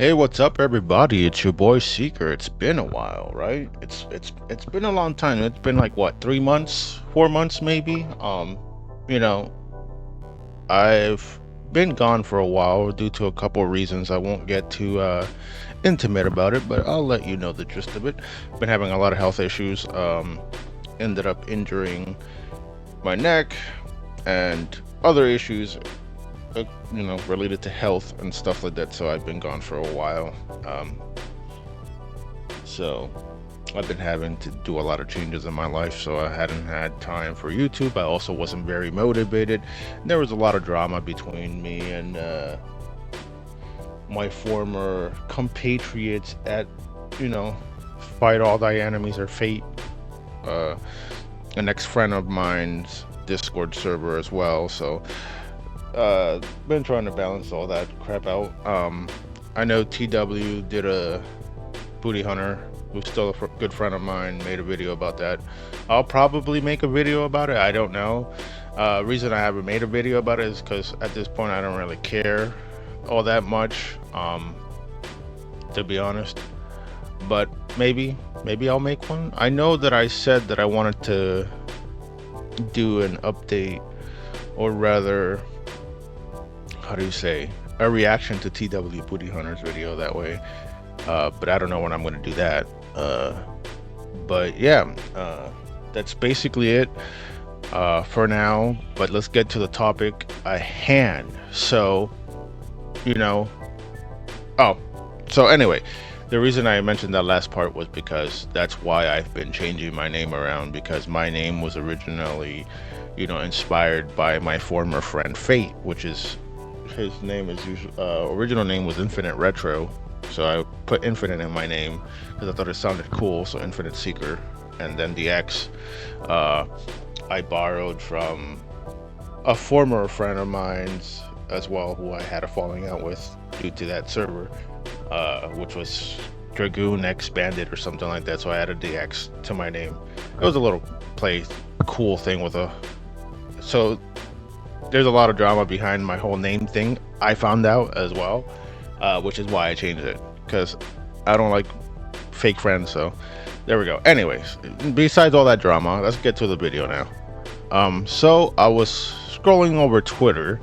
Hey, what's up, everybody? It's your boy Seeker. It's been a while, right? It's been a long time. It's been like what, 3 months, 4 months, maybe. You know, I've been gone for a while due to a couple of reasons. I won't get too intimate about it, but I'll let you know the gist of it. Been having a lot of health issues. Ended up injuring my neck and other issues related to health and stuff like that. So I've been gone for a while. So I've been having to do a lot of changes in my life, so I hadn't had time for YouTube. I also wasn't very motivated. There was a lot of drama between me and my former compatriots at, you know, Fight All Thy Enemies or Fate, an ex-friend of mine's Discord server as well. So been trying to balance all that crap out. I know TW did a Booty Hunter, who's still a good friend of mine, made a video about that. I'll probably make a video about it. I don't know. Reason I haven't made a video about it is because at this point I don't really care all that much, to be honest. But maybe I'll make one. I know that I said that I wanted to do an update, or rather, how do you say, a reaction to TW Booty Hunter's video that way. But I don't know when I'm going to do that. But yeah, that's basically it for now. But let's get to the topic at hand. So, so anyway, the reason I mentioned that last part was because that's why I've been changing my name around, because my name was originally, inspired by my former friend Fate, which is, his name is original name was Infinite Retro. So I put Infinite in my name because I thought it sounded cool. So Infinite Seeker, and then the X I borrowed from a former friend of mine's as well, who I had a falling out with due to that server, which was Dragoon X Bandit or something like that. So I added the X to my name. It was a little cool thing with so there's a lot of drama behind my whole name thing, I found out as well, which is why I changed it, because I don't like fake friends. So there we go. Anyways, besides all that drama, let's get to the video now. So I was scrolling over Twitter,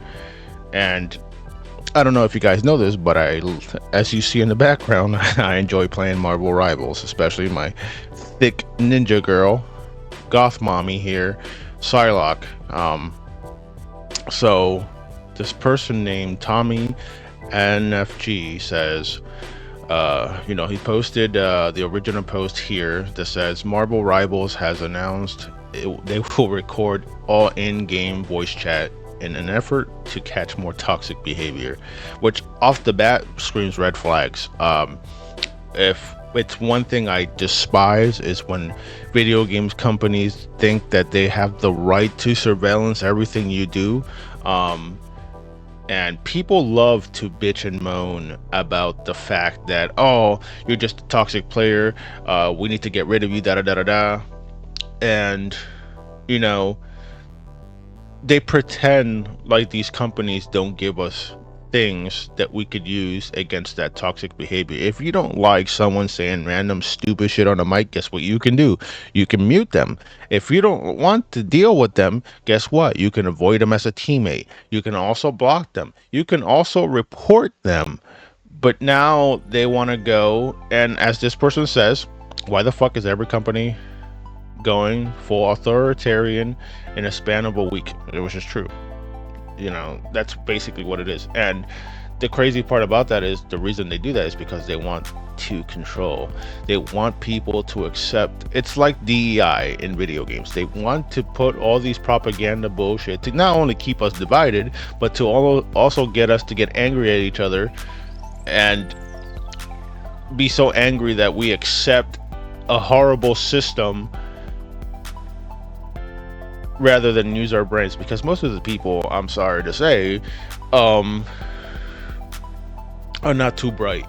and I don't know if you guys know this, but as you see in the background, I enjoy playing Marvel Rivals, especially my thick ninja girl, goth mommy here, Psylocke. So this person named Tommy NFG says, he posted the original post here that says Marvel Rivals has announced they will record all in-game voice chat in an effort to catch more toxic behavior, which off the bat screams red flags. If it's one thing I despise, is when video games companies think that they have the right to surveillance everything you do. And people love to bitch and moan about the fact that, oh, you're just a toxic player, we need to get rid of you, da da da da da. And they pretend like these companies don't give us things that we could use against that toxic behavior. If you don't like someone saying random stupid shit on the mic, guess what you can do? You can mute them. If you don't want to deal with them, guess what? You can avoid them as a teammate. You can also block them. You can also report them. But now they want to go, and as this person says, why the fuck is every company going full authoritarian in a span of a week? Which is true. That's basically what it is. And the crazy part about that is the reason they do that is because they want to control. They want people to accept. It's like DEI in video games. They want to put all these propaganda bullshit to not only keep us divided, but to also get us to get angry at each other and be so angry that we accept a horrible system rather than use our brains. Because most of the people, I'm sorry to say, are not too bright.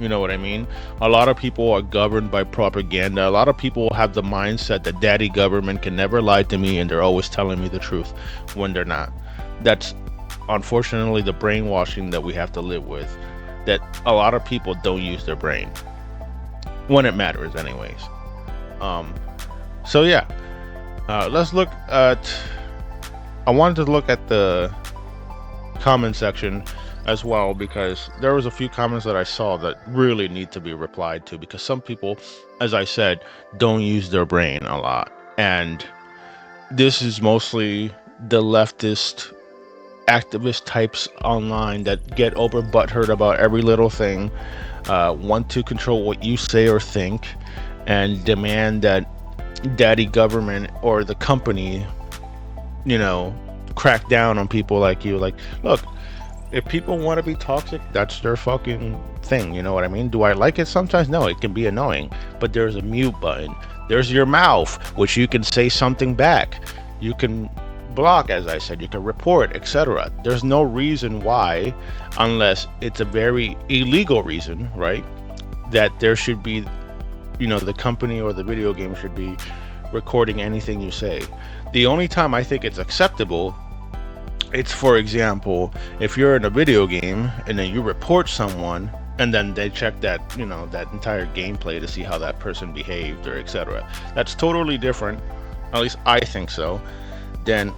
You know what I mean? A lot of people are governed by propaganda. A lot of people have the mindset that daddy government can never lie to me, and they're always telling me the truth when they're not. That's unfortunately the brainwashing that we have to live with. that a lot of people don't use their brain when it matters, anyways. Um, so yeah, let's look at. I wanted to look at the comment section as well, because there was a few comments that I saw that really need to be replied to, because some people, as I said, don't use their brain a lot, and this is mostly the leftist activist types online that get over butthurt about every little thing, want to control what you say or think, and demand that daddy government or the company, crack down on people like you. Like, look, if people want to be toxic, that's their fucking thing. You know what I mean? Do I like it sometimes? No, it can be annoying. But there's a mute button. There's your mouth, which you can say something back. You can block, as I said. You can report, etc. There's no reason why, unless it's a very illegal reason, right? That there should be, the company or the video game should be recording anything you say. The only time I think it's acceptable, it's, for example, if you're in a video game and then you report someone and then they check that, that entire gameplay to see how that person behaved or etc. That's totally different, at least I think so, than,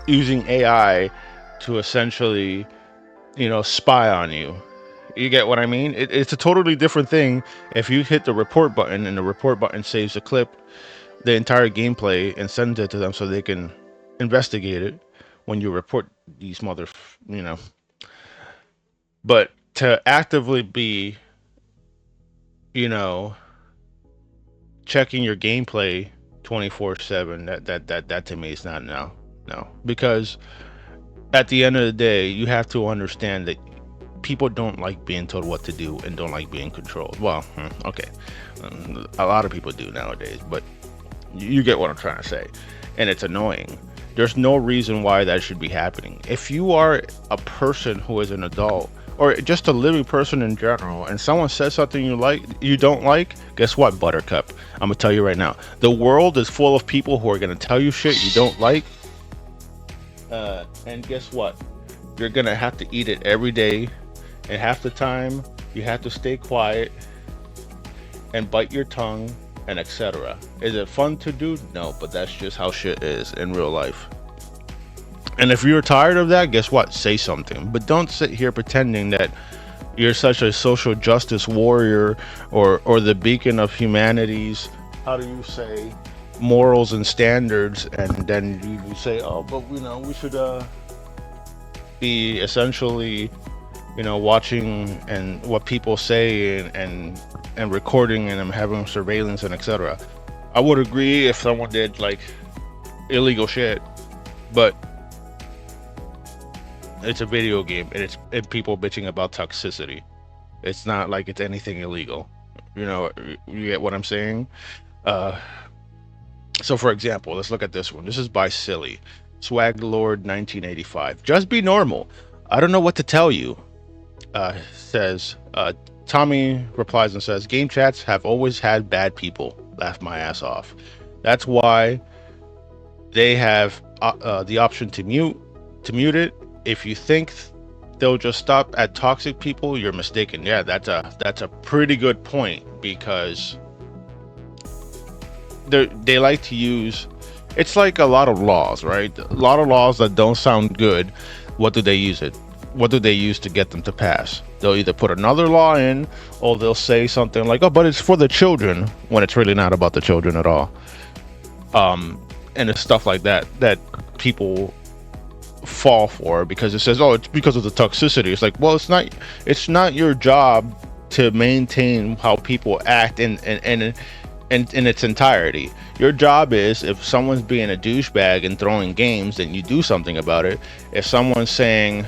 using AI to essentially, spy on you. You get what I mean? It's a totally different thing if you hit the report button and the report button saves a clip, the entire gameplay, and sends it to them so they can investigate it when you report these But to actively be, checking your gameplay 24/7, that to me is not no. Because at the end of the day, you have to understand that people don't like being told what to do and don't like being controlled. Well, okay, a lot of people do nowadays, but you get what I'm trying to say, and it's annoying. There's no reason why that should be happening. If you are a person who is an adult, or just a living person in general, and someone says something you don't like, guess what, Buttercup? I'm gonna tell you right now, the world is full of people who are gonna tell you shit you don't like, and guess what? You're gonna have to eat it every day, and half the time you have to stay quiet and bite your tongue and etc. Is it fun to do? No, but that's just how shit is in real life. And if you're tired of that, guess what? Say something. But don't sit here pretending that you're such a social justice warrior or the beacon of humanity's, how do you say, morals and standards, and then you say, oh, but we should be essentially, watching and what people say and recording and having surveillance and etc. I would agree if someone did like illegal shit, but it's a video game and people bitching about toxicity. It's not like it's anything illegal. You get what I'm saying? So for example, let's look at this one. This is by Silly Swag Lord 1985. Just be normal. I don't know what to tell you. Says Tommy replies and says, game chats have always had bad people. Laugh my ass off. That's why they have the option to mute it. If you think they'll just stop at toxic people, you're mistaken. Yeah, that's a pretty good point, because they like to use, it's like a lot of laws, right? A lot of laws that don't sound good. What do they use to get them to pass? They'll either put another law in, or they'll say something like, oh, but it's for the children, when it's really not about the children at all. And it's stuff like that people fall for, because it says, oh, it's because of the toxicity. It's like, well, it's not your job to maintain how people act in its entirety. Your job is, if someone's being a douchebag and throwing games, then you do something about it. If someone's saying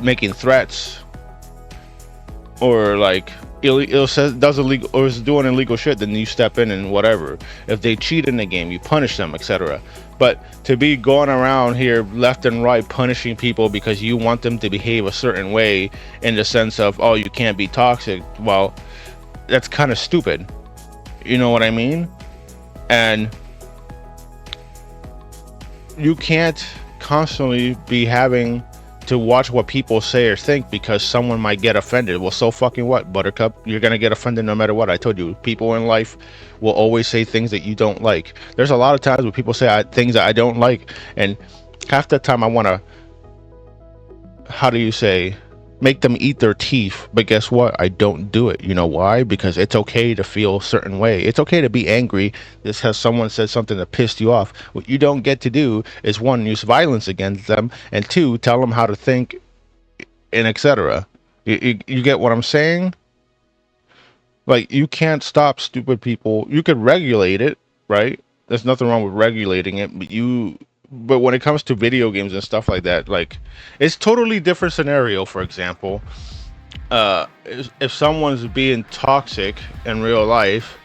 making threats, or like does illegal, or is doing illegal shit, then you step in and whatever. If they cheat in the game, you punish them, etc. But to be going around here left and right punishing people because you want them to behave a certain way, in the sense of, oh, you can't be toxic, well, that's kind of stupid. You know what I mean? And you can't constantly be having to watch what people say or think because someone might get offended. Well, so fucking what, Buttercup? You're gonna get offended no matter what. I told you, people in life will always say things that you don't like. There's a lot of times where people say things that I don't like, and half the time I want to, how do you say, make them eat their teeth. But guess what? I don't do it. You know why? Because it's okay to feel a certain way. It's okay to be angry. This has someone said something that pissed you off. What you don't get to do is, one, use violence against them, and two, tell them how to think, and etc. You get what I'm saying? Like, you can't stop stupid people. You could regulate it, right? There's nothing wrong with regulating it, but when it comes to video games and stuff like that, like, it's totally different scenario. For example, if someone's being toxic in real life,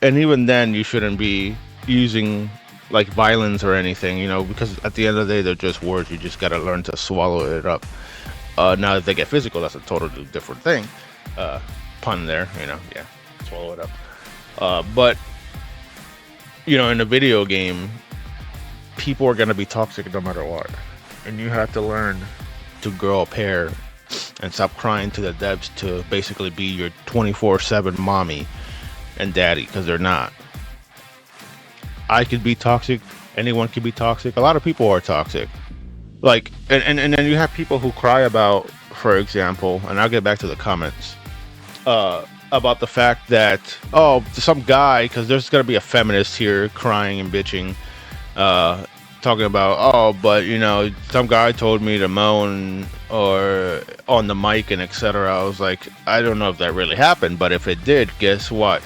and even then you shouldn't be using like violence or anything, because at the end of the day they're just words. You just gotta learn to swallow it up. Now if they get physical, that's a totally different thing. Pun there, yeah, swallow it up. But in a video game, people are gonna be toxic no matter what, and you have to learn to grow a pair and stop crying to the devs to basically be your 24/7 mommy and daddy, because they're not. I could be toxic. Anyone can be toxic. A lot of people are toxic. Like, and then you have people who cry about, for example, and I'll get back to the comments, about the fact that, some guy, because there's gonna be a feminist here crying and bitching, talking about, but some guy told me to moan or on the mic and etc. I was like, I don't know if that really happened, but if it did, guess what?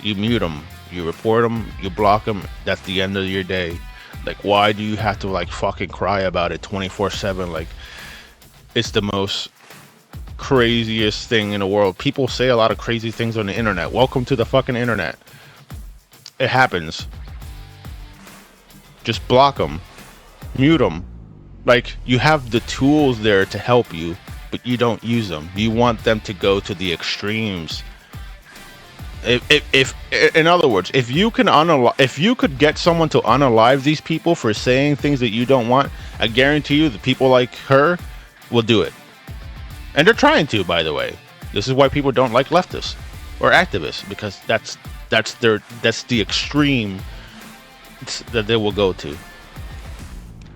You mute them, you report them, you block them. That's the end of your day. Like, why do you have to like fucking cry about it 24/7? Like, it's the most craziest thing in the world. People say a lot of crazy things on the internet. Welcome to the fucking internet. It happens. Just block them, mute them. Like, you have the tools there to help you, but you don't use them. You want them to go to the extremes. If in other words, if you could get someone to unalive these people for saying things that you don't want, I guarantee you the people like her will do it. And they're trying to, by the way. This is why people don't like leftists or activists, because that's the extreme that they will go to.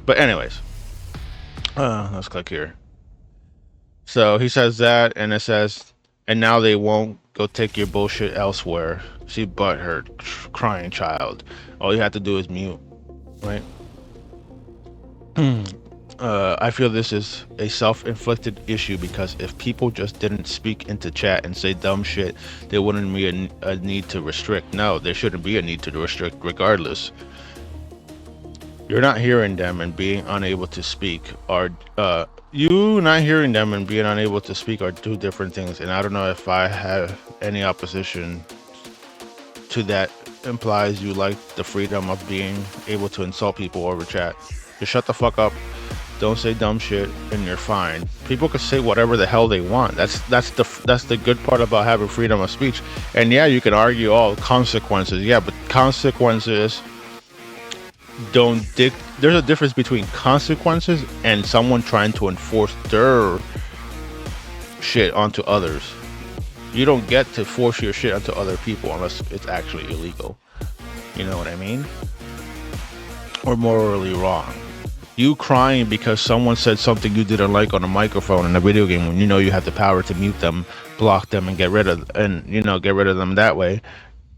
But anyways, let's click here. So he says that, and it says, and now they won't go take your bullshit elsewhere. See butthurt, crying child. All you have to do is mute, right? I feel this is a self-inflicted issue, because if people just didn't speak into chat and say dumb shit, there wouldn't be a need to restrict. No, there shouldn't be a need to restrict regardless. You're not hearing them and being unable to speak are you not hearing them and being unable to speak are two different things, and I don't know if I have any opposition to that. Implies you like the freedom of being able to insult people over chat. Just shut the fuck up, don't say dumb shit, and you're fine. People can say whatever the hell they want. That's the good part about having freedom of speech. And yeah, you can argue all consequences. Yeah, but consequences there's a difference between consequences and someone trying to enforce their shit onto others. You don't get to force your shit onto other people unless it's actually illegal. You know what I mean? Or morally wrong. You crying because someone said something you didn't like on a microphone in a video game, when you have the power to mute them, block them, and get rid of them that way.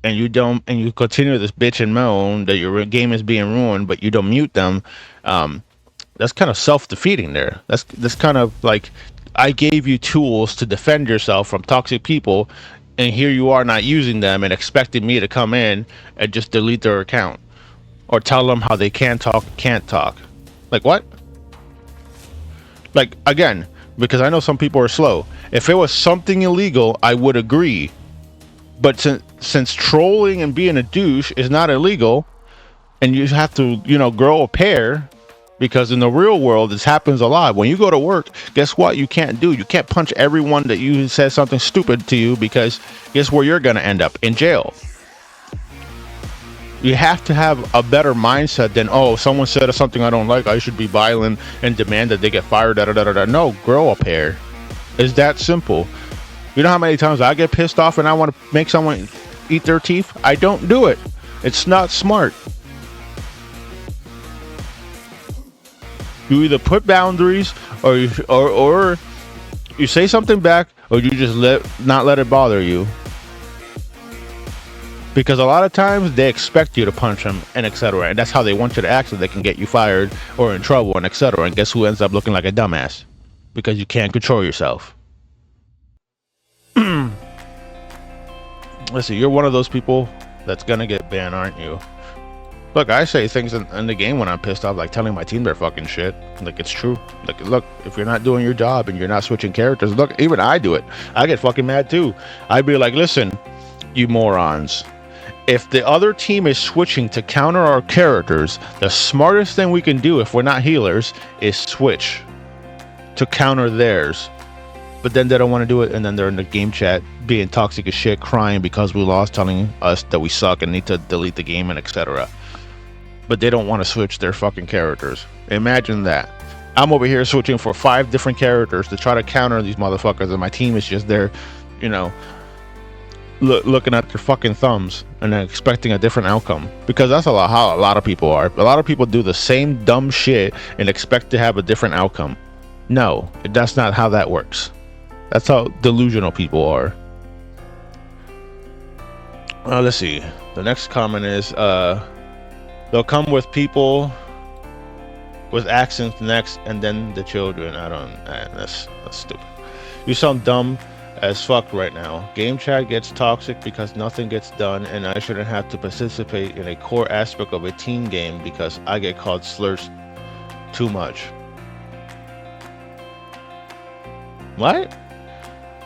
And you continue this bitch and moan that your game is being ruined, but you don't mute them. That's kind of self-defeating there. That's kind of like, I gave you tools to defend yourself from toxic people, and here you are not using them and expecting me to come in and just delete their account or tell them how they can't talk. Like, what? Like, again, because I know some people are slow. If it was something illegal, I would agree. But since trolling and being a douche is not illegal, and you have to, grow a pair, because in the real world, this happens a lot. When you go to work, guess what you can't do? You can't punch everyone that you said something stupid to you, because guess where you're going to end up? In jail. You have to have a better mindset than, oh, someone said something I don't like, I should be violent and demand that they get fired. Da, da, da, da, da. No, grow a pair. It's that simple. You know how many times I get pissed off and I want to make someone eat their teeth? I don't do it. It's not smart. You either put boundaries, or you say something back, or you just not let it bother you. Because a lot of times they expect you to punch them and etc. And that's how they want you to act, so they can get you fired or in trouble and etc. And guess who ends up looking like a dumbass? Because you can't control yourself. Listen, you're one of those people that's gonna get banned, aren't you? Look, I say things in the game when I'm pissed off, like telling my team they're fucking shit. Like, it's true. Like, look, if you're not doing your job and you're not switching characters, look, even I do it. I get fucking mad too. I'd be like, listen, you morons. If the other team is switching to counter our characters, the smartest thing we can do if we're not healers is switch to counter theirs. But then they don't want to do it, and then they're in the game chat being toxic as shit, crying because we lost, telling us that we suck and need to delete the game and etc. But they don't want to switch their fucking characters. Imagine that. I'm over here switching for 5 different characters to try to counter these motherfuckers, and my team is just there, you know, looking at their fucking thumbs and then expecting a different outcome. Because that's how a lot of people are. A lot of people do the same dumb shit and expect to have a different outcome. No, that's not how that works. That's how delusional people are. Let's see. The next comment is, they'll come with people with accents next, and then the children. That's stupid. You sound dumb as fuck right now. Game chat gets toxic because nothing gets done, and I shouldn't have to participate in a core aspect of a team game because I get called slurs too much. What?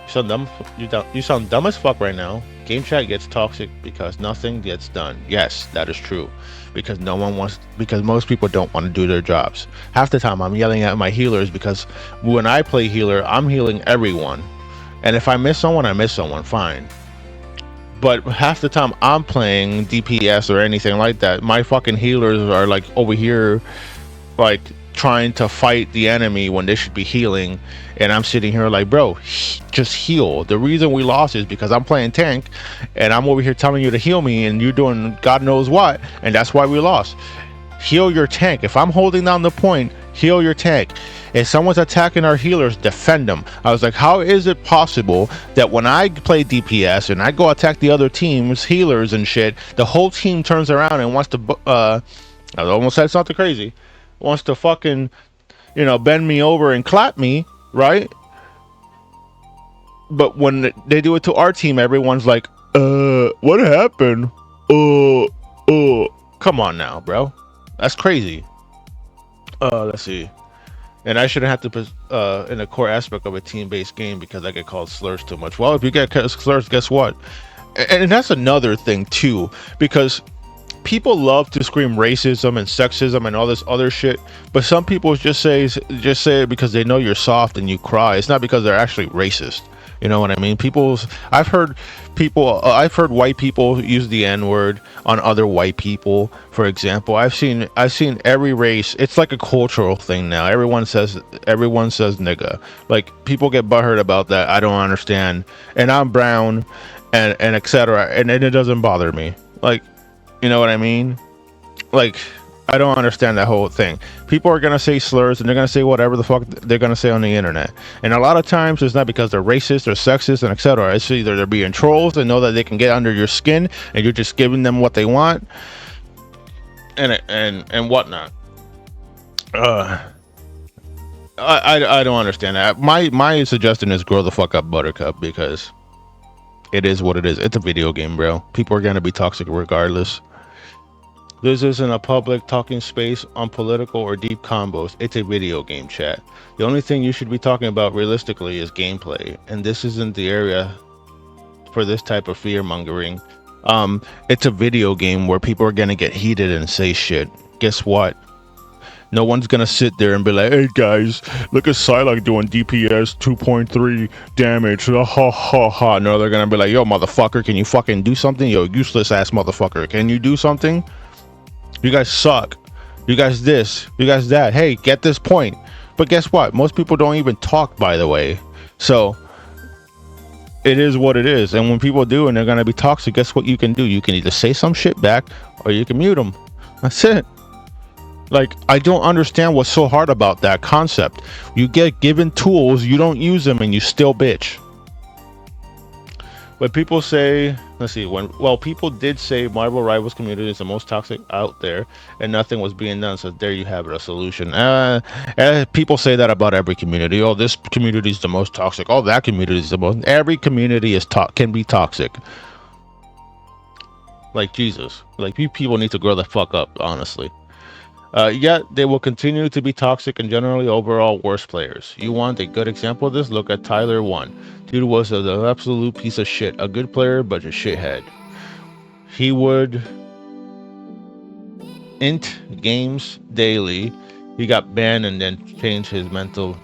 You sound dumb as fuck right now. Game chat gets toxic because nothing gets done. Yes, that is true. Because most people don't want to do their jobs. Half the time I'm yelling at my healers because when I play healer, I'm healing everyone. And if I miss someone, I miss someone, fine. But half the time I'm playing DPS or anything like that, my fucking healers are like over here, like trying to fight the enemy when they should be healing, and I'm sitting here like, bro, just heal. The reason we lost is because I'm playing tank and I'm over here telling you to heal me and you're doing God knows what, and that's why we lost. Heal your tank. If I'm holding down the point, heal your tank. If someone's attacking our healers, defend them. I was like, how is it possible that when I play DPS and I go attack the other team's healers and shit, the whole team turns around and wants to I almost said something crazy, wants to fucking, bend me over and clap me, right? But when they do it to our team, everyone's like, what happened? Come on now, bro. That's crazy. Let's see. And I shouldn't have to put in a core aspect of a team-based game because I get called slurs too much. Well, if you get slurs, guess what? And that's another thing too, because people love to scream racism and sexism and all this other shit, but some people just say it because they know you're soft and you cry. It's not because they're actually racist. You know what I mean? I've heard white people use the N-word on other white people. For example, I've seen every race. It's like a cultural thing now. Everyone says nigga. Like, people get butthurt about that. I don't understand. And I'm brown and etc. And it doesn't bother me. Like, you know what I mean? Like, I don't understand that whole thing. People are gonna say slurs and they're gonna say whatever the fuck they're gonna say on the internet. And a lot of times it's not because they're racist or sexist and etc. It's either they're being trolls and know that they can get under your skin and you're just giving them what they want and whatnot. I don't understand that. My suggestion is grow the fuck up, Buttercup, because it is what it is. It's a video game, bro. People are gonna be toxic regardless. This isn't a public talking space on political or deep combos. It's a video game, chat. The only thing you should be talking about realistically is gameplay, and this isn't the area for this type of fear mongering. It's a video game where people are gonna get heated and say shit. Guess what? No one's gonna sit there and be like, "Hey guys, look at Psylocke doing DPS 2.3 damage." Ha ha ha ha. No, they're gonna be like, "Yo, motherfucker, can you fucking do something? Yo, useless ass motherfucker, can you do something? You guys suck. You guys this. You guys that. Hey, get this point." But guess what? Most people don't even talk, by the way. So it is what it is. And when people do and they're gonna be toxic, guess what you can do? You can either say some shit back or you can mute them. That's it. Like, I don't understand what's so hard about that concept. You get given tools, you don't use them, and you still bitch. When people say, let's see, people did say Marvel Rivals community is the most toxic out there, and nothing was being done. So there you have it, a solution. People say that about every community. Oh, this community is the most toxic. Oh, that community is the most. Every community can be toxic. Like Jesus, like you people need to grow the fuck up, honestly. Yet they will continue to be toxic and generally overall worse players. You want a good example of this? Look at Tyler 1. Dude was an absolute piece of shit. A good player, but a shithead. He would int games daily. He got banned and then changed his mental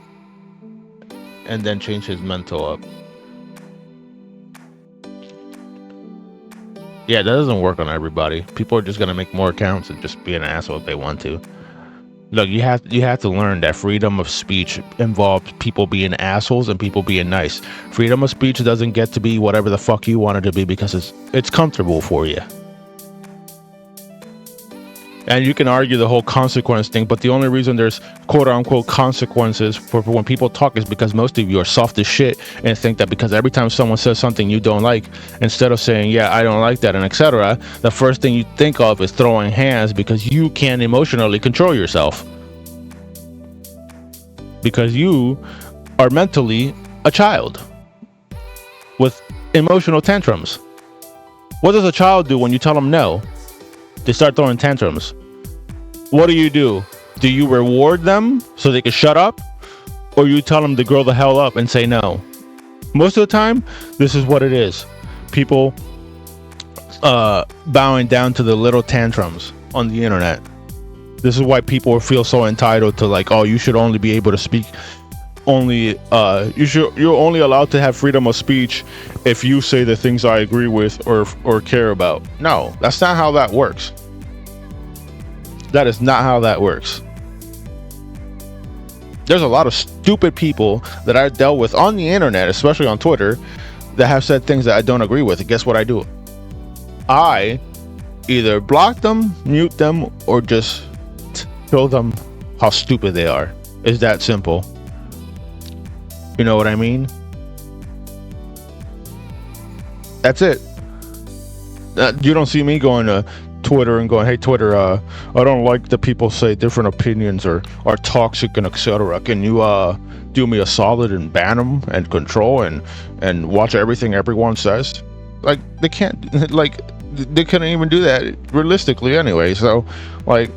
up. Yeah, that doesn't work on everybody. People are just gonna make more accounts and just be an asshole if they want to. Look, you have to learn that freedom of speech involves people being assholes and people being nice. Freedom of speech doesn't get to be whatever the fuck you want it to be because it's comfortable for you. And you can argue the whole consequence thing, but the only reason there's quote-unquote consequences for when people talk is because most of you are soft as shit and think that because every time someone says something you don't like, instead of saying, yeah, I don't like that, and etc., the first thing you think of is throwing hands because you can't emotionally control yourself. Because you are mentally a child with emotional tantrums. What does a child do when you tell them no? They start throwing tantrums. What do? Do you reward them so they can shut up? Or you tell them to grow the hell up and say no? Most of the time, this is what it is. People bowing down to the little tantrums on the internet. This is why people feel so entitled to like, oh, you should only be able to speak you're only allowed to have freedom of speech if you say the things I agree with or care about. No, that's not how that works. That is not how that works. There's a lot of stupid people that I've dealt with on the internet, especially on Twitter, that have said things that I don't agree with. And guess what I do? I either block them, mute them, or just show them how stupid they are. It's that simple. You know what I mean? That's it. You don't see me going to Twitter and going, hey Twitter, I don't like that people say different opinions or are toxic and etc. Can you do me a solid and ban them and control and watch everything everyone says? Like they can't, like they couldn't even do that realistically anyway. So like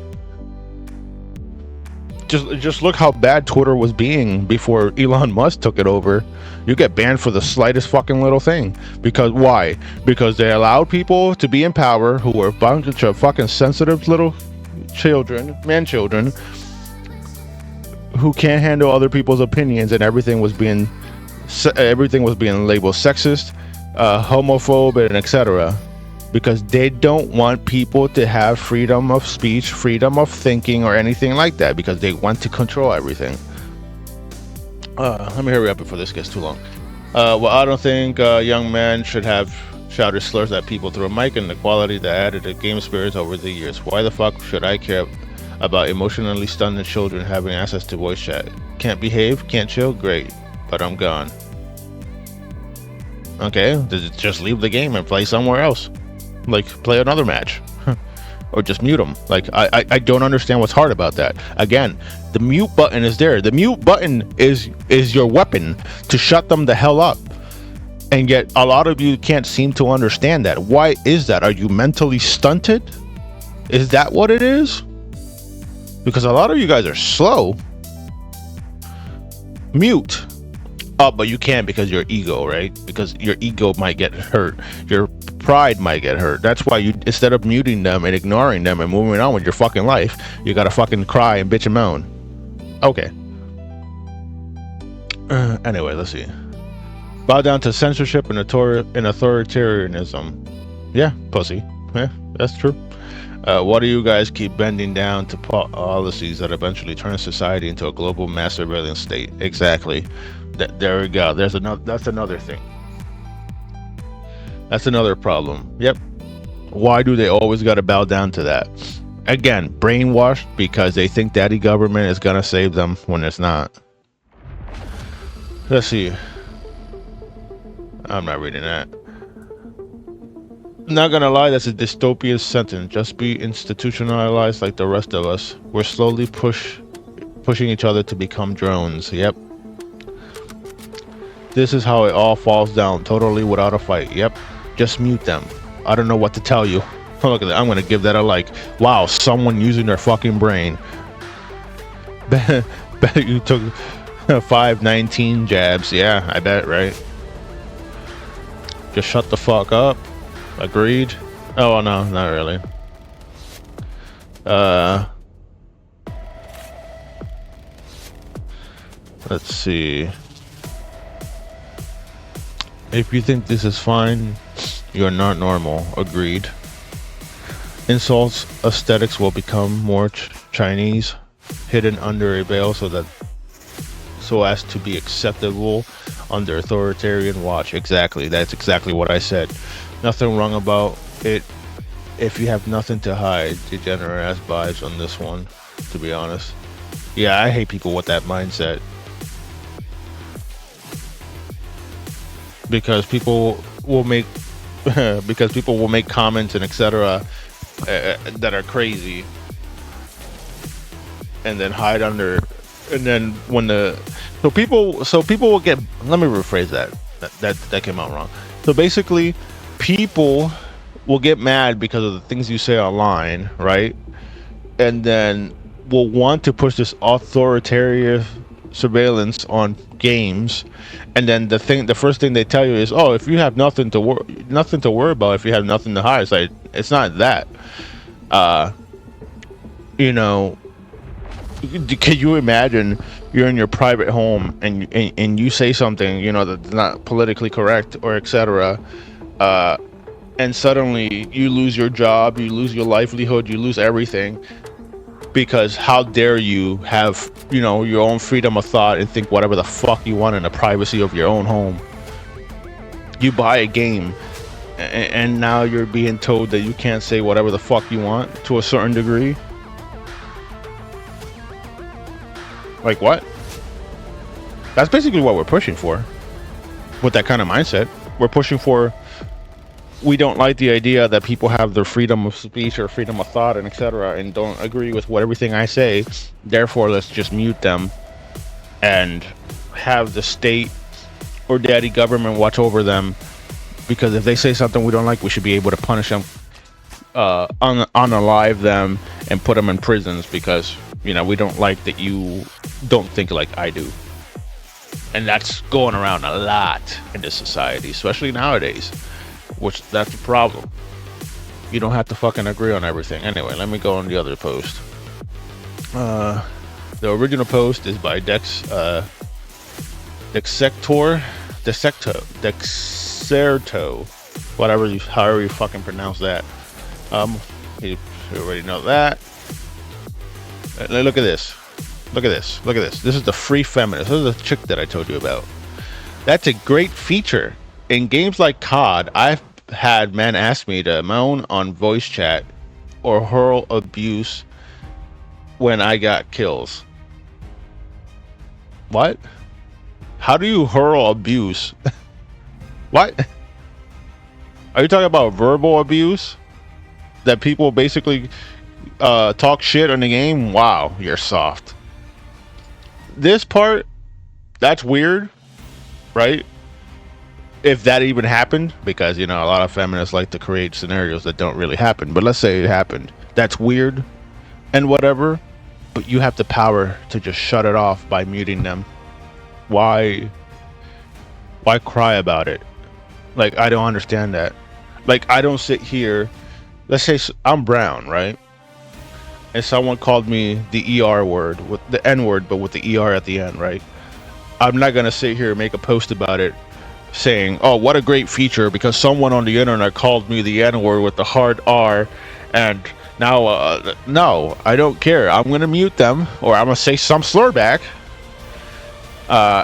just look how bad Twitter was being before Elon Musk took it over. You get banned for the slightest fucking little thing. Because why? Because they allowed people to be in power who were a bunch of fucking sensitive little children, man-children, who can't handle other people's opinions, and everything was being labeled sexist, homophobe, and etc. Because they don't want people to have freedom of speech, freedom of thinking, or anything like that, because they want to control everything. Let me hurry up before this gets too long. Well, I don't think a young man should have shouted slurs at people through a mic, and the quality that added to game spirits over the years. Why the fuck should I care about emotionally stunned children having access to voice chat? Can't behave, can't chill, great, but I'm gone. Okay, just leave the game and play somewhere else. Like, play another match. Or just mute them. Like, I don't understand what's hard about that. Again, the mute button is there. The mute button is your weapon to shut them the hell up. And yet, a lot of you can't seem to understand that. Why is that? Are you mentally stunted? Is that what it is? Because a lot of you guys are slow. Mute. Oh, but you can't because your ego, right? Because your ego might get hurt. Your pride might get hurt. That's why you, instead of muting them and ignoring them and moving on with your fucking life, you gotta fucking cry and bitch and moan. Okay. Anyway, let's see. Bow down to censorship and authoritarianism. Yeah, pussy. Yeah, that's true. Why do you guys keep bending down to policies that eventually turn society into a global mass surveillance state? Exactly. There we go. That's another thing. That's another problem. Yep. Why do they always got to bow down to that? Again, brainwashed because they think daddy government is gonna save them when it's not. Let's see. I'm not reading that. Not gonna lie, that's a dystopian sentence. Just be institutionalized like the rest of us. We're slowly pushing each other to become drones. Yep. This is how it all falls down, totally without a fight. Yep. Just mute them. I don't know what to tell you. Look at that. I'm gonna give that a like. Wow, someone using their fucking brain. Bet you took 519 jabs. Yeah, I bet, right? Just shut the fuck up. Agreed. Oh no, not really. Let's see. If you think this is fine, you're not normal. Agreed. Insults aesthetics will become more Chinese, hidden under a veil so as to be acceptable under authoritarian watch. Exactly. That's exactly what I said. Nothing wrong about it if you have nothing to hide. Degenerate ass vibes on this one, to be honest. Yeah, I hate people with that mindset. Because people will make comments and etc. That are crazy, and then hide under, and then when people will get. Let me rephrase that came out wrong. So basically, people will get mad because of the things you say online, right? And then will want to push this authoritarian surveillance on games, and then the first thing they tell you is, oh, if you have nothing to worry about, if you have nothing to hide. It's like, it's not that. You know, can you imagine you're in your private home and you say something, you know, that's not politically correct or etc., and suddenly you lose your job, you lose your livelihood, you lose everything, because how dare you have, you know, your own freedom of thought and think whatever the fuck you want in the privacy of your own home. You buy a game and now you're being told that you can't say whatever the fuck you want to a certain degree. Like what? That's basically what we're pushing for. With that kind of mindset, we're pushing for, we don't like the idea that people have their freedom of speech or freedom of thought and etc. and don't agree with what everything I say. Therefore, let's just mute them and have the state or daddy government watch over them, because if they say something we don't like, we should be able to punish them, unalive them and put them in prisons, because, you know, we don't like that you don't think like I do. And that's going around a lot in this society, especially nowadays. Which, that's the problem. You don't have to fucking agree on everything. Anyway, let me go on the other post. The original post is by Dexerto, however you fucking pronounce that. You already know that. Look at this. Look at this. Look at this. This is the free feminist. This is the chick that I told you about. That's a great feature. In games like COD, I've had men ask me to moan on voice chat or hurl abuse when I got kills. What? How do you hurl abuse? What? Are you talking about verbal abuse? That people basically talk shit in the game? Wow, you're soft. This part, that's weird, right? If that even happened, because, you know, a lot of feminists like to create scenarios that don't really happen, but let's say it happened. That's weird and whatever, but you have the power to just shut it off by muting them. Why cry about it? Like, I don't understand that. Like, I don't sit here. Let's say I'm brown, right? And someone called me the ER word, with the N word, but with the ER at the end, right? I'm not gonna sit here and make a post about it saying, "Oh, what a great feature," because someone on the internet called me the N word with the hard R, and now, no, I don't care. I'm gonna mute them, or I'm gonna say some slur back, uh,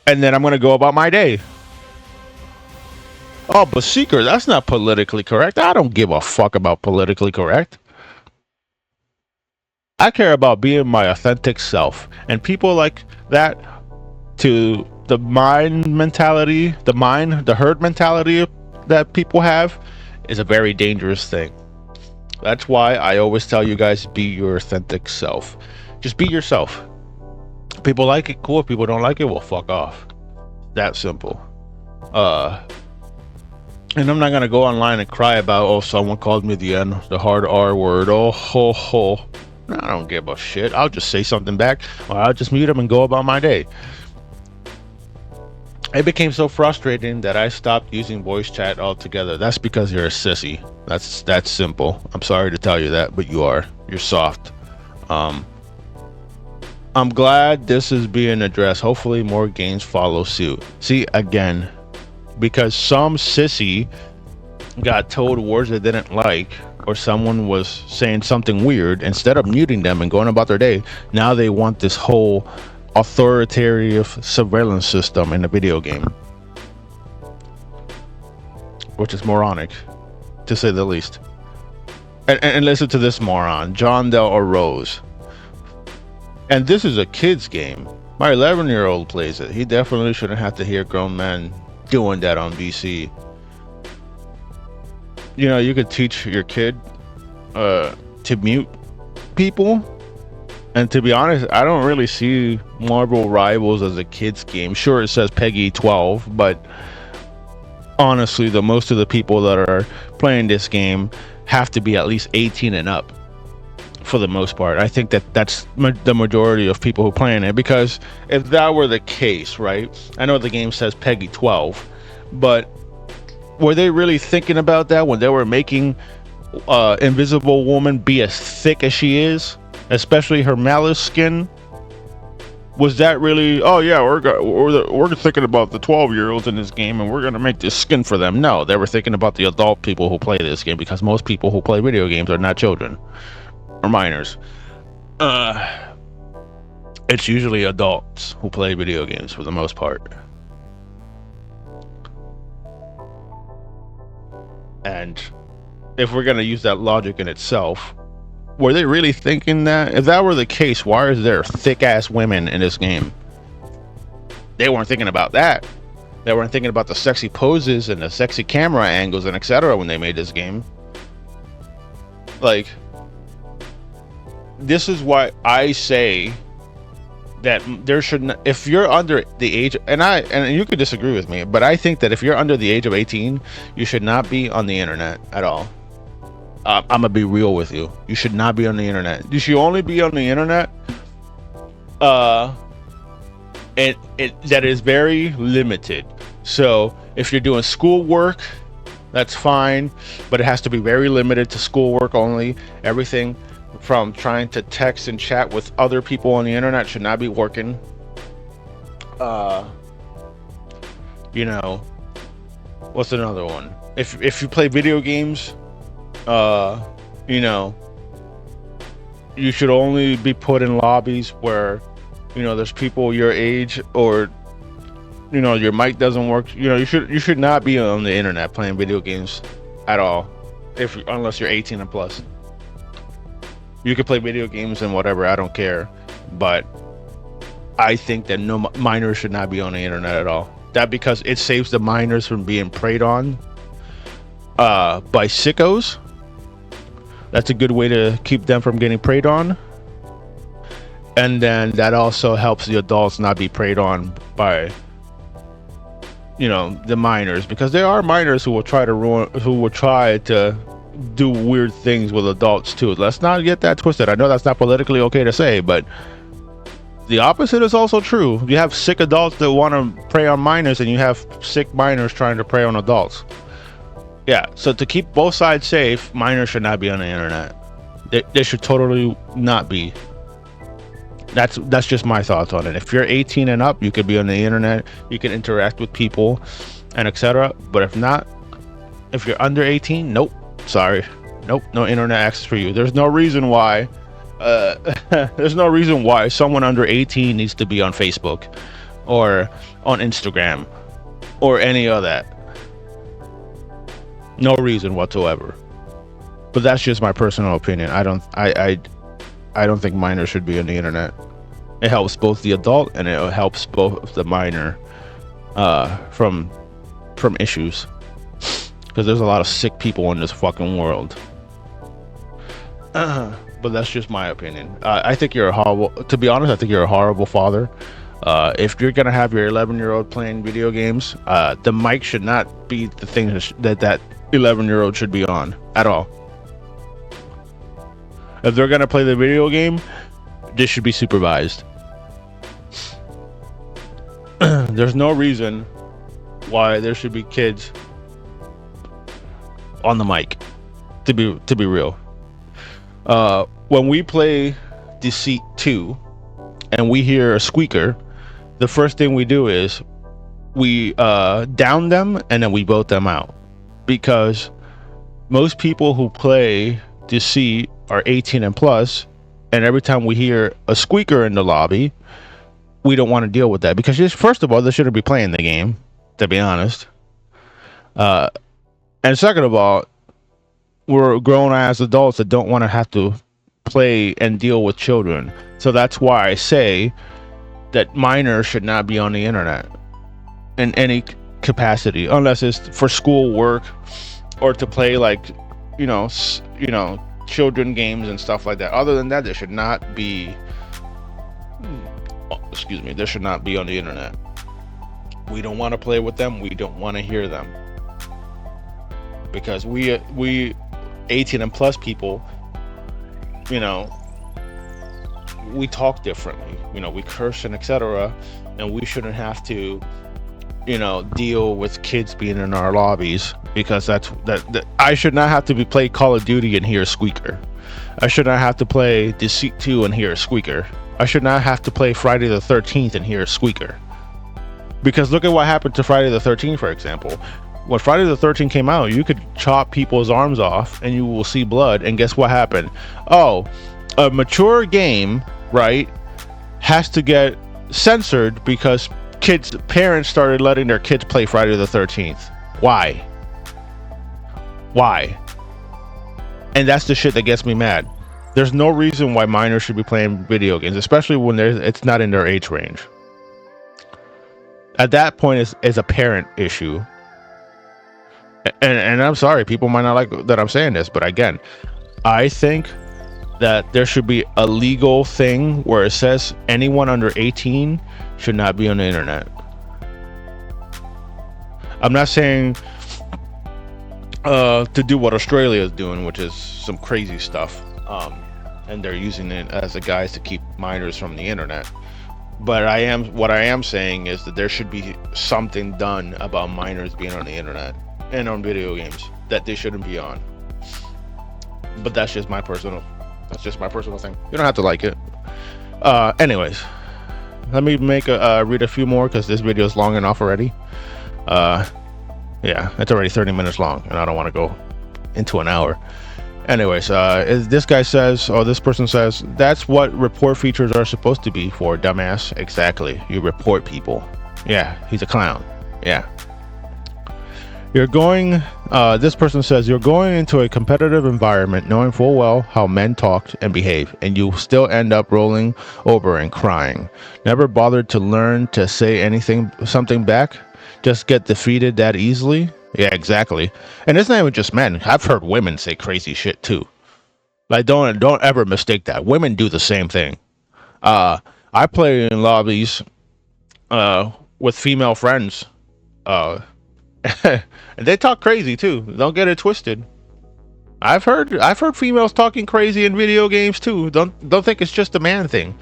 and then I'm gonna go about my day. Oh, but Seeker, that's not politically correct. I don't give a fuck about politically correct. I care about being my authentic self, and people like that, to the the herd mentality that people have, is a very dangerous thing. That's why I always tell you guys, be your authentic self. Just be yourself. People like it, cool. If people don't like it, well, fuck off. That simple. And I'm not gonna go online and cry about, oh, someone called me the hard R word. Oh, ho, ho. No, I don't give a shit. I'll just say something back, or I'll just mute them and go about my day. It became so frustrating that I stopped using voice chat altogether. That's because you're a sissy. That's simple. I'm sorry to tell you that, but you are. You're soft. I'm glad this is being addressed. Hopefully more games follow suit. See, again, because some sissy got told words they didn't like, or someone was saying something weird, instead of muting them and going about their day, now they want this whole authoritarian surveillance system in a video game, which is moronic, to say the least. And listen to this moron, John Del Rose. And this is a kid's game. My 11-year-old plays it. He definitely shouldn't have to hear grown men doing that on BC. You know, you could teach your kid to mute people. And to be honest, I don't really see Marvel Rivals as a kid's game. Sure, it says Peggy 12, but honestly, most of the people that are playing this game have to be at least 18 and up, for the most part. I think that's the majority of people who are playing it, because if that were the case, right? I know the game says Peggy 12, but were they really thinking about that when they were making Invisible Woman be as thick as she is? Especially her malice skin. Was that really, oh yeah, we're thinking about the 12-year-olds in this game and we're gonna make this skin for them? No, they were thinking about the adult people who play this game, because most people who play video games are not children or minors. It's usually adults who play video games for the most part. And if we're gonna use that logic in itself, were they really thinking that? If that were the case, why is there thick-ass women in this game? They weren't thinking about that. They weren't thinking about the sexy poses and the sexy camera angles and etc. when they made this game. Like, this is why I say that there should not, if you're under the age, and you could disagree with me, but I think that if you're under the age of 18, you should not be on the internet at all. I'm gonna be real with you. You should not be on the internet. You should only be on the internet that is very limited. So if you're doing schoolwork, that's fine, but it has to be very limited to schoolwork only. Everything from trying to text and chat with other people on the internet should not be working. You know, what's another one? If you play video games, you know, you should only be put in lobbies where, you know, there's people your age, or, you know, your mic doesn't work. You know, you should not be on the internet playing video games at all, unless you're 18 and plus. You can play video games and whatever, I don't care, but I think that no minors should not be on the internet at all. That because it saves the minors from being preyed on by sickos. That's a good way to keep them from getting preyed on. And then that also helps the adults not be preyed on by, you know, the minors, because there are minors who will try to do weird things with adults too. Let's not get that twisted. I know that's not politically okay to say, but the opposite is also true. You have sick adults that want to prey on minors, and you have sick minors trying to prey on adults. Yeah, so to keep both sides safe, minors should not be on the internet. They should totally not be. That's just my thoughts on it. If you're 18 and up, you could be on the internet, you can interact with people, and etc. But if not, if you're under 18, nope, sorry, nope, no internet access for you. There's no reason why. There's no reason why someone under 18 needs to be on Facebook, or on Instagram, or any of that. No reason whatsoever. But that's just my personal opinion. I don't think minors should be on the internet. It helps both the adult and it helps both the minor from issues. Because there's a lot of sick people in this fucking world. But that's just my opinion. I think you're a horrible. To be honest, I think you're a horrible father. If you're gonna have your 11-year-old playing video games, the mic should not be the thing that 11-year-old should be on at all. If they're gonna play the video game, this should be supervised. There's no reason why there should be kids on the mic. To be real, when we play Deceit 2 and we hear a squeaker, the first thing we do is we down them and then we vote them out, because most people who play Deceit are 18 and plus, and every time we hear a squeaker in the lobby, we don't want to deal with that, because just, first of all, they shouldn't be playing the game, to be honest. And second of all, we're grown ass adults that don't want to have to play and deal with children. So that's why I say that minors should not be on the internet in any capacity, unless it's for school work or to play, like, children games and stuff like that. Other than that, they should not be. They should not be on the internet. We don't want to play with them. We don't want to hear them, because we 18 and plus people, we talk differently. We curse and etc. And we shouldn't have to, deal with kids being in our lobbies, because that I should not have to play Call of Duty and hear a squeaker. I should not have to play Deceit 2 and hear a squeaker. I should not have to play Friday the 13th and hear a squeaker. Because look at what happened to Friday the 13th, for example. When Friday the 13th came out, you could chop people's arms off and you will see blood. And guess what happened? Oh, a mature game, right, has to get censored because parents started letting their kids play Friday the 13th. Why? And that's the shit that gets me mad. There's no reason why minors should be playing video games, especially when it's not in their age range. At that point, it's a parent issue. And I'm sorry, people might not like that I'm saying this, but again, I think that there should be a legal thing where it says anyone under 18 should not be on the internet. I'm not saying to do what Australia is doing, which is some crazy stuff, and they're using it as a guise to keep minors from the internet. But what I am saying is that there should be something done about minors being on the internet and on video games that they shouldn't be on. But that's just my personal thing. You don't have to like it. Anyways, let me read a few more, because this video is long enough already. Yeah, it's already 30 minutes long, and I don't want to go into an hour. Anyways, this person says, that's what report features are supposed to be for, dumbass. Exactly. You report people. Yeah, he's a clown. Yeah. This person says, you're going into a competitive environment knowing full well how men talk and behave, and you still end up rolling over and crying. Never bothered to learn to say something back? Just get defeated that easily? Yeah, exactly. And it's not even just men. I've heard women say crazy shit too. Like, don't ever mistake that. Women do the same thing. I play in lobbies with female friends. And they talk crazy too. Don't get it twisted. I've heard females talking crazy in video games too. Don't think it's just a man thing.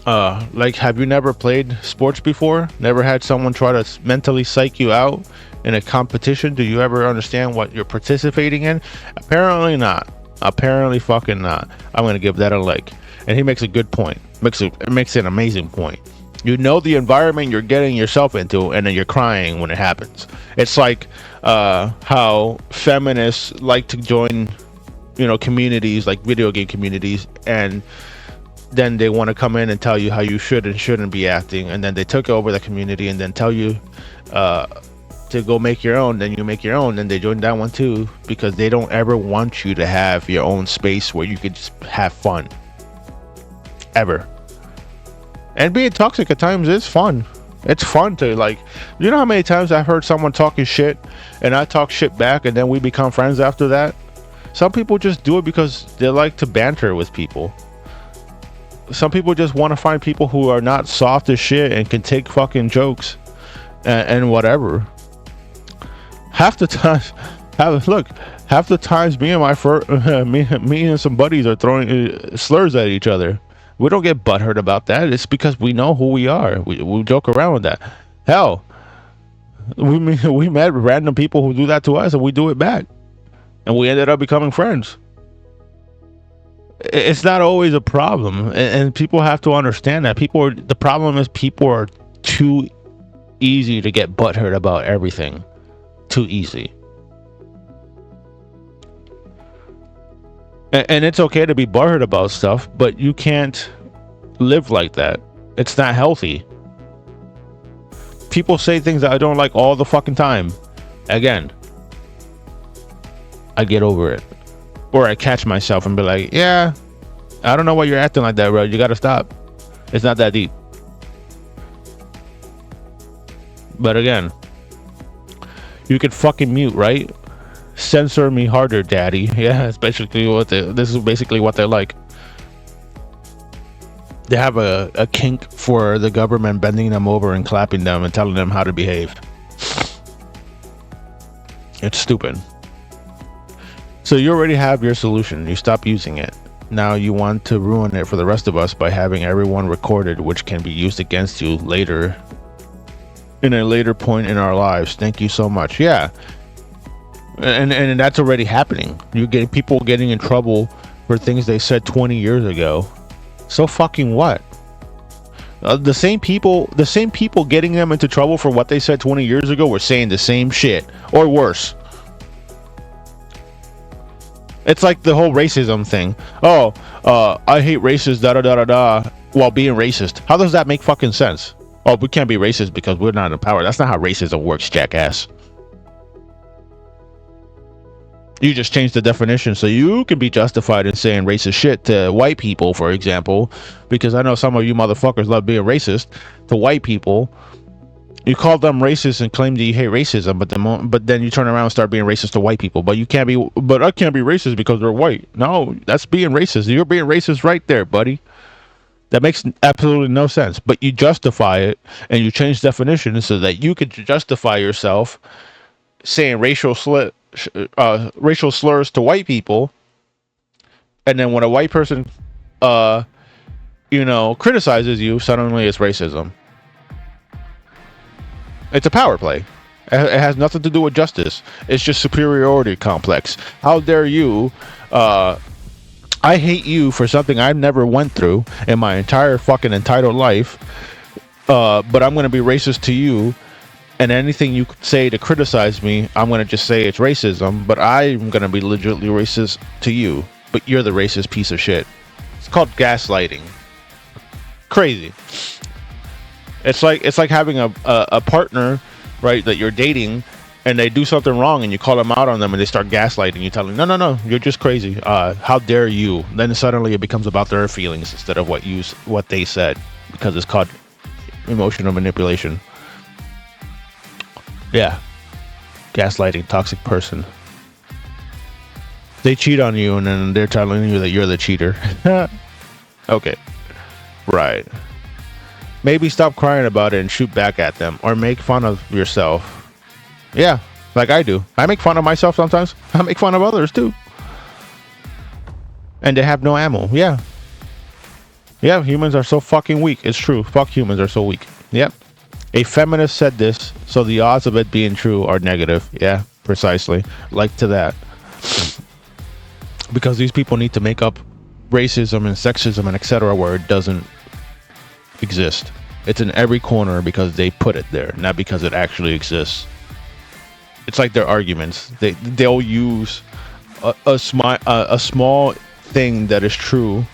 Like, have you never played sports before? Never had someone try to mentally psych you out in a competition? Do you ever understand what you're participating in? Apparently not. Apparently fucking not. I'm gonna give that a like. And he makes a good point. Makes an amazing point. You know the environment you're getting yourself into, and then you're crying when it happens. It's like how feminists like to join, communities like video game communities, and then they want to come in and tell you how you should and shouldn't be acting, and then they took over the community and then tell you to go make your own. Then you make your own, and they join that one too, because they don't ever want you to have your own space where you could just have fun ever. And being toxic at times is fun. It's fun to, like, you know how many times I've heard someone talking shit and I talk shit back, and then we become friends after that? Some people just do it because they like to banter with people. Some people just want to find people who are not soft as shit and can take fucking jokes and whatever. Half the times me and some buddies are throwing slurs at each other. We don't get butthurt about that. It's because we know who we are. We joke around with that. Hell, we met random people who do that to us, and we do it back, and we ended up becoming friends. It's not always a problem, and people have to understand that. The problem is people are too easy to get butthurt about everything. Too easy. And it's okay to be butthurt about stuff, but you can't live like that. It's not healthy. People say things that I don't like all the fucking time. Again, I get over it. Or I catch myself and be like, yeah, I don't know why you're acting like that, bro. You gotta stop. It's not that deep. But again, you could fucking mute, right? Censor me harder, daddy. Yeah, it's basically this is basically what they're like. They have a kink for the government bending them over and clapping them and telling them how to behave. It's stupid. So you already have your solution. You stop using it. Now you want to ruin it for the rest of us by having everyone recorded, which can be used against you later, in a later point in our lives. Thank you so much. Yeah. And that's already happening. You get people getting in trouble for things they said 20 years ago. So fucking what? The same people getting them into trouble for what they said 20 years ago were saying the same shit or worse. It's like the whole racism thing. Oh, I hate racists, da da da da da, while being racist. How does that make fucking sense? Oh, we can't be racist because we're not in power. That's not how racism works, jackass. You just changed the definition so you can be justified in saying racist shit to white people, for example, because I know some of you motherfuckers love being racist to white people. You call them racist and claim that you hate racism, but then you turn around and start being racist to white people. But I can't be racist because they're white. No, that's being racist. You're being racist right there, buddy. That makes absolutely no sense. But you justify it and you change definitions so that you can justify yourself saying racial slurs to white people, and then when a white person criticizes you, suddenly it's racism. It's a power play. It has nothing to do with justice. It's just superiority complex. How dare you I hate you for something I never went through in my entire fucking entitled life, but I'm going to be racist to you. And anything you say to criticize me, I'm going to just say it's racism, but I'm going to be legitimately racist to you. But you're the racist piece of shit. It's called gaslighting. Crazy. It's like having a partner, right, that you're dating, and they do something wrong, and you call them out on them, and they start gaslighting. You tell them, no, you're just crazy. How dare you? Then suddenly it becomes about their feelings instead of what they said, because it's called emotional manipulation. Yeah. Gaslighting, toxic person. They cheat on you and then they're telling you that you're the cheater. Okay. Right. Maybe stop crying about it and shoot back at them, or make fun of yourself. Yeah, like I do. I make fun of myself sometimes. I make fun of others too. And they have no ammo. Yeah. Yeah, humans are so fucking weak. It's true. Fuck, humans are so weak. Yep. A feminist said this, so the odds of it being true are negative. Yeah, precisely. Like to that. Because these people need to make up racism and sexism and etc. where it doesn't exist. It's in every corner because they put it there, not because it actually exists. It's like their arguments. They'll use a small thing that is true,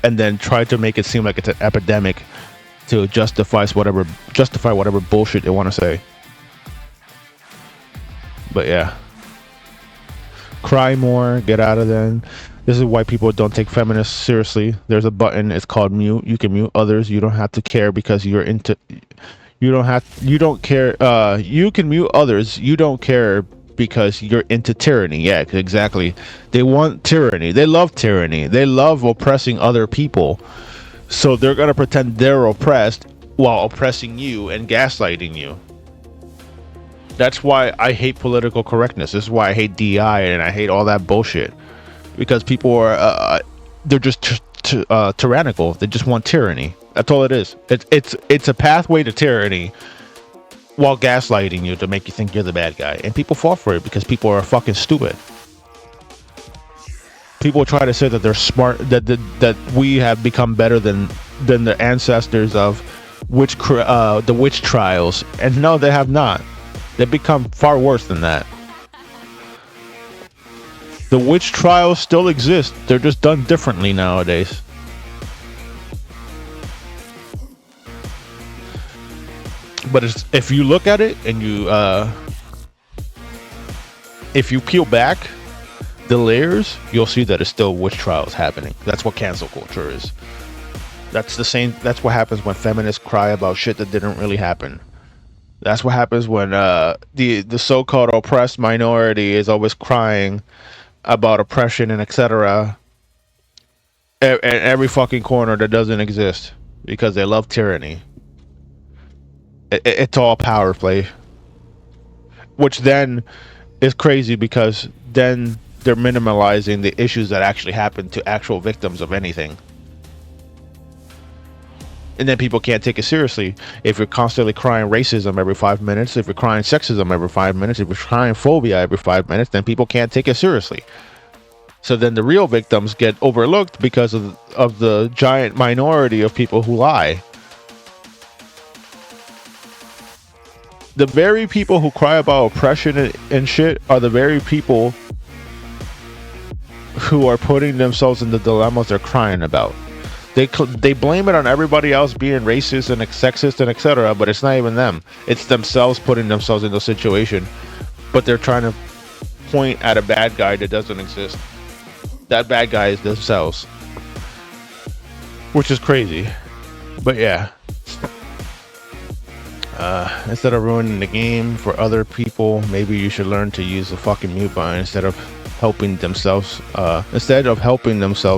and then try to make it seem like it's an epidemic to justify whatever bullshit they want to say. But yeah, cry more, get out of there. This is why people don't take feminists seriously. There's a button. It's called mute. You can mute others. You don't have to care because you're into. You don't care. You can mute others. You don't care because you're into tyranny. Yeah, exactly. They want tyranny. They love tyranny. They love oppressing other people. So they're gonna pretend they're oppressed while oppressing you and gaslighting you. That's why I hate political correctness. This is why I hate DI and I hate all that bullshit. Because people are, they're just tyrannical. They just want tyranny. That's all it is. It's a pathway to tyranny while gaslighting you to make you think you're the bad guy. And people fall for it because people are fucking stupid. People try to say that they're smart, that we have become better than the ancestors of the witch trials. And no, they have not. They've become far worse than that. The witch trials still exist. They're just done differently nowadays. But if you look at it and if you peel back the layers, you'll see that it's still witch trials happening. That's what cancel culture is. That's what happens when feminists cry about shit that didn't really happen. That's what happens when the so-called oppressed minority is always crying about oppression and etc. At every fucking corner that doesn't exist because they love tyranny. It's all power play, which then is crazy because then they're minimalizing the issues that actually happen to actual victims of anything. And then people can't take it seriously. If you're constantly crying racism every 5 minutes, if you're crying sexism every 5 minutes, if you're crying phobia every 5 minutes, then people can't take it seriously. So then the real victims get overlooked because of the giant minority of people who lie. The very people who cry about oppression and shit are the very people who are putting themselves in the dilemmas they're crying about. They blame it on everybody else being racist and sexist and etc. But it's not even them. It's themselves putting themselves in the situation. But they're trying to point at a bad guy that doesn't exist. That bad guy is themselves. Which is crazy. But yeah. Instead of ruining the game for other people, maybe you should learn to use the fucking mute button instead of helping themselves.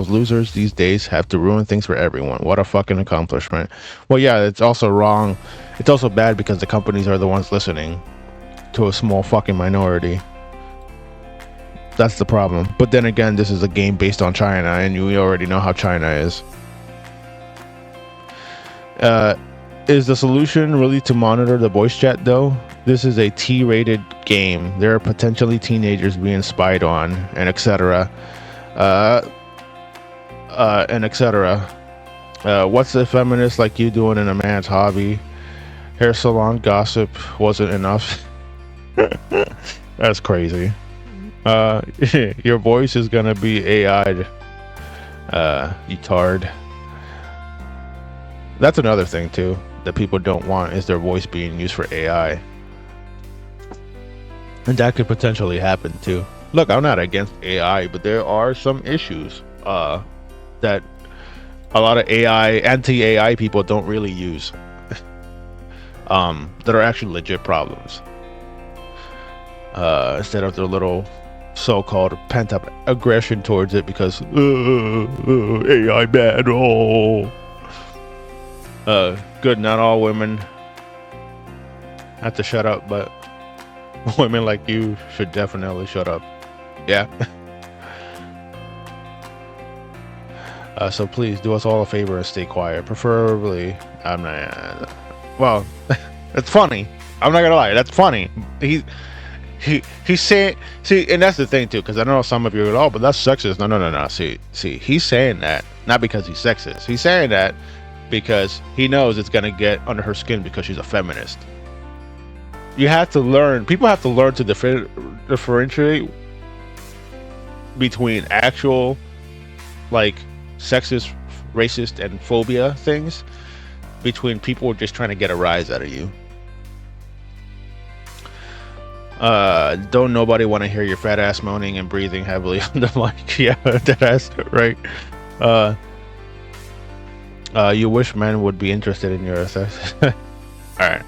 Losers these days have to ruin things for everyone. What a fucking accomplishment. Well, yeah, it's also wrong. It's also bad because the companies are the ones listening to a small fucking minority. That's the problem. But then again, this is a game based on China, and we already know how China is. Is the solution really to monitor the voice chat though? This is a T-rated game. There are potentially teenagers being spied on, and etc. What's a feminist like you doing in a man's hobby? Hair salon gossip wasn't enough. That's crazy. Your voice is gonna be AI'd. You tard. That's another thing too that people don't want, is their voice being used for AI. And that could potentially happen too. Look, I'm not against AI, but there are some issues that a lot of anti-AI people don't really use. That are actually legit problems. Instead of their little so-called pent-up aggression towards it because AI bad. Good, not all women have to shut up, but women like you should definitely shut up. Yeah. So please do us all a favor and stay quiet. Preferably, I'm not. well, it's funny. I'm not gonna lie, that's funny. He's saying, see, and that's the thing too, because I know some of you are, oh, but that's sexist. No. See, he's saying that not because he's sexist. He's saying that because he knows it's gonna get under her skin because she's a feminist. You have to learn. People have to learn to differentiate between actual, like, sexist, racist, and phobia things, between people just trying to get a rise out of you. Don't nobody want to hear your fat ass moaning and breathing heavily on the mic. Yeah, that's right. You wish men would be interested in your assess. All right,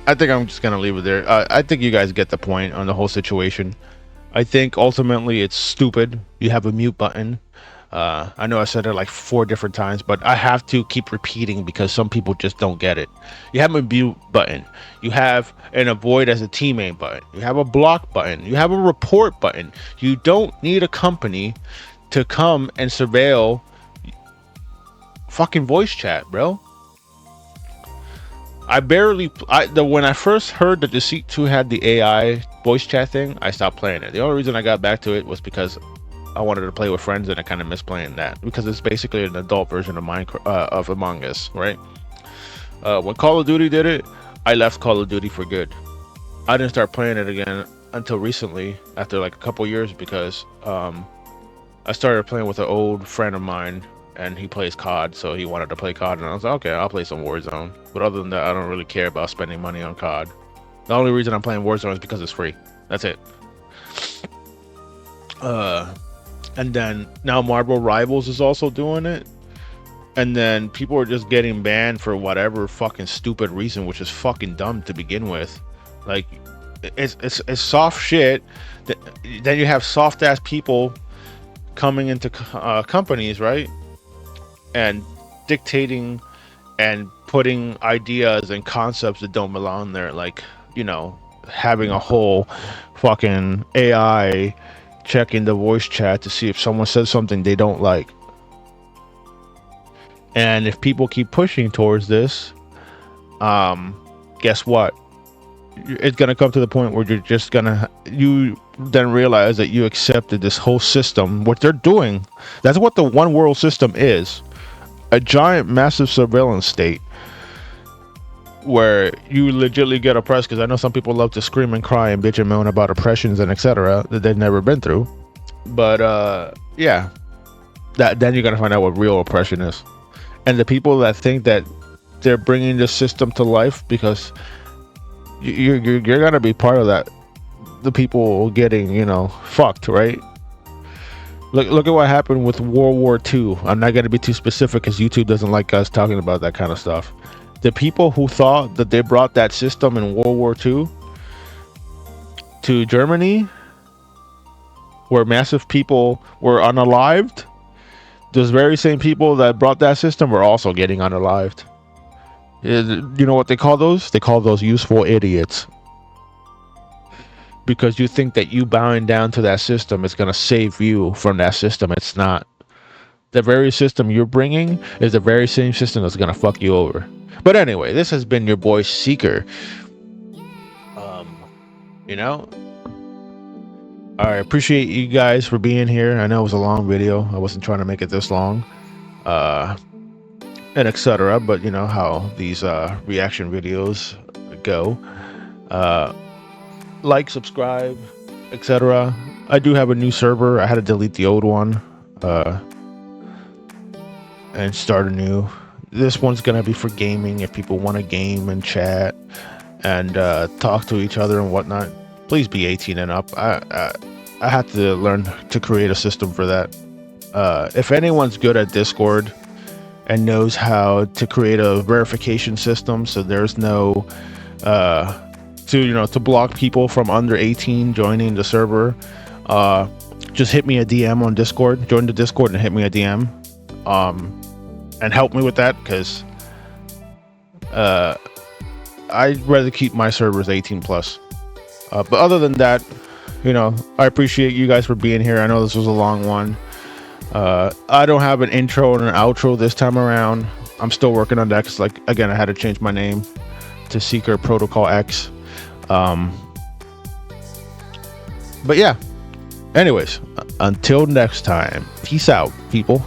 I think I'm just gonna leave it there. I think you guys get the point on the whole situation. I think ultimately it's stupid. You have a mute button. I know I said it like 4 different times, but I have to keep repeating because some people just don't get it. You have a mute button. You have an avoid as a teammate button. You have a block button. You have a report button. You don't need a company to come and surveil fucking voice chat, bro. When I first heard that Deceit 2 had the AI voice chat thing, I stopped playing it. The only reason I got back to it was because I wanted to play with friends, and I kind of miss playing that because it's basically an adult version of Minecraft, of Among Us, right? When Call of Duty did it, I left Call of Duty for good. I didn't start playing it again until recently, after like a couple years, because I started playing with an old friend of mine, and he plays COD, so he wanted to play COD, and I was like, okay, I'll play some Warzone. But other than that, I don't really care about spending money on COD. The only reason I'm playing Warzone is because it's free. That's it. And then now Marvel Rivals is also doing it. And then people are just getting banned for whatever fucking stupid reason, which is fucking dumb to begin with. Like, it's soft shit. Then you have soft ass people coming into companies, right? And dictating and putting ideas and concepts that don't belong there. Like, you know, having a whole fucking AI checking the voice chat to see if someone says something they don't like. And if people keep pushing towards this, guess what? It's gonna come to the point where you then realize that you accepted this whole system. What they're doing, that's what the one world system is. A giant, massive surveillance state where you legitimately get oppressed, because I know some people love to scream and cry and bitch and moan about oppressions and etc. that they've never been through. But yeah, then you're gonna find out what real oppression is. And the people that think that they're bringing this system to life because you're gonna be part of that, the people getting, you know, fucked, right? Look at what happened with World War II. I'm not gonna be too specific because YouTube doesn't like us talking about that kind of stuff. The people who thought that they brought that system in World War II to Germany, where massive people were unalived, those very same people that brought that system were also getting unalived. You know what they call those? They call those useful idiots. Because you think that you bowing down to that system is going to save you from that system. It's not. The very system you're bringing is the very same system that's going to fuck you over. But anyway, this has been your boy Seeker. You know, I appreciate you guys for being here. I know it was a long video. I wasn't trying to make it this long, and etc. But you know how these reaction videos go. Like, subscribe, etc. I do have a new server. I had to delete the old one and start a new. This one's gonna be for gaming. If people want to game and chat and talk to each other and whatnot, please be 18 and up. I had to learn to create a system for that. If anyone's good at Discord and knows how to create a verification system so there's no to block people from under 18 joining the server, just hit me a DM on Discord. Join the Discord and hit me a DM, and help me with that, because I'd rather keep my servers 18 plus. But other than that, you know, I appreciate you guys for being here. I know this was a long one. I don't have an intro and an outro this time around. I'm still working on that because, like, again, I had to change my name. to Seeker Protocol X. But yeah, anyways, until next time, peace out, people.